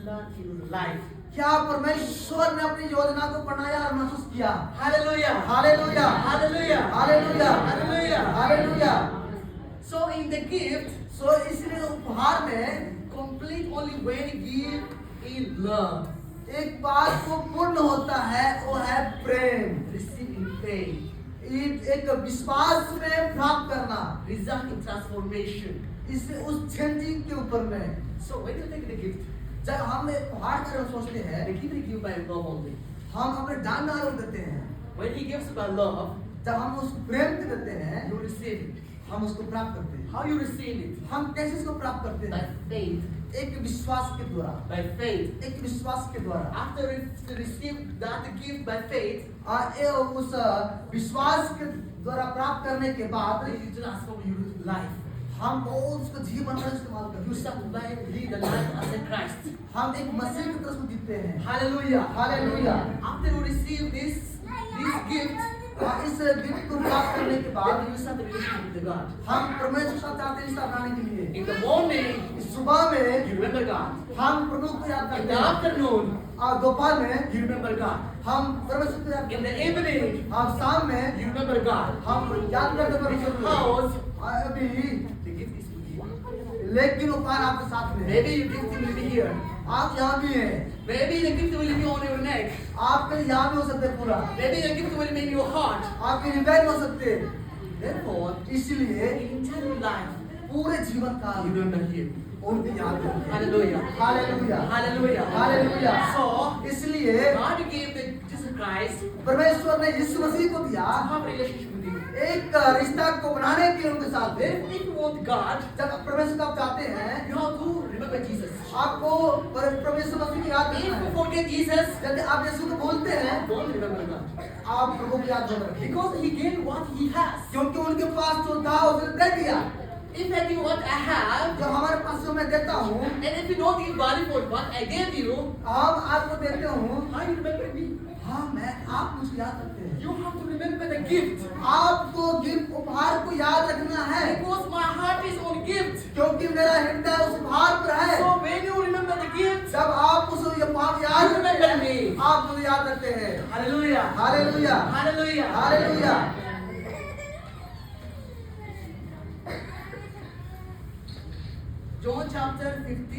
plan in your life. क्या परमेश्वर ने अपनी योजना को बनाया और महसूस किया? Hallelujah. Hallelujah, Hallelujah. Hallelujah, Hallelujah. Hallelujah. So in the gift, सो इसलिए उपहार में complete only when give in love. एक बात को पूर्ण होता है, वो है प्रेम। Receive in faith. एक विश्वास में प्राप्त करना, Result in transformation. इसे उस चेंजिंग के ऊपर में। So when you take the gift, जब हम एक उपहार के बारे में सोचते the हैं, gift is given by love only. हम अपने दान को देते हैं। When he gives by love, जब हम उस प्रेम को देते हैं, you receive it. हम उसको प्राप्त करते हैं। How you receive it? हम कैसे इसको प्राप्त करते By हैं? faith. एक विश्वास के द्वारा, By faith. एक विश्वास के द्वारा। After you receive that gift by faith, उस विश्वास के द्वारा प्राप्त करने के बाद you transform your life. हम उसको जीवन में इस्तेमाल You करते हैं। start lead the life as a Christ. हम एक मसीह की तरह से जीते हैं। Hallelujah. Hallelujah. After you receive this gift, इस गिफ्ट को प्राप्त करने के बाद then you start the relationship with God. हम परमेश्वर के साथ चाहते हैं रिश्ता बनाने के लिए। In the morning, इस सुबह में you remember God. हम प्रभु को याद In करते the हैं। afternoon, और दोपहर में you remember God. हम परमेश्वर को याद In करते the हैं। evening, हम शाम में you remember God. हम याद करते हैं परमेश्वर को। Because अभी the gift is with you. लेकिन उपहार आपके साथ में है। Maybe your gift will be here. आप यहाँ भी हैं। Maybe the gift will be on your neck. आप कहीं यहाँ भी हो सकते हैं पूरा। Maybe the gift will be in your heart. आपके हृदय में हो सकते हैं। Therefore, इसलिए in entire life, पूरे जीवन काल you में remember Him. उनकी याद करते हैं। Hallelujah. Hallelujah, Hallelujah. Hallelujah. So, इसलिए God gave the Jesus Christ परमेश्वर ने यीशु मसीह को दिया to have a relationship with Him. एक रिश्ता को बनाने के लिए उनके साथ। Therefore, if you want God, जब परमेश्वर को आप चाहते हैं, you have to remember Jesus. आपको परमेश्वर मसीह की याद If करना you है। forget Jesus, यदि आप यीशु को भूलते हैं, don't remember God. आप प्रभु को याद मत रखिए। Because He gave what He has. क्योंकि उनके पास जो था उसने दे दिया। If I give what I have, जो हमारे पास जो मैं देता हूँ, and if you don't give value for what I gave you, हम आपको देते हूँ। how you remember me? हाँ, आप मुझे याद रखते हैं। You have to remember the gift. आपको गिफ्ट उपहार को याद रखना है, Because my heart is on gift. क्योंकि मेरा हृदय उस उपहार पर है। So when you remember the gift, जब आप उस उपहार याद you रखते remember हैं, me. आप मुझे याद रखते हैं। Hallelujah. Hallelujah, Hallelujah. Hallelujah. John chapter 15.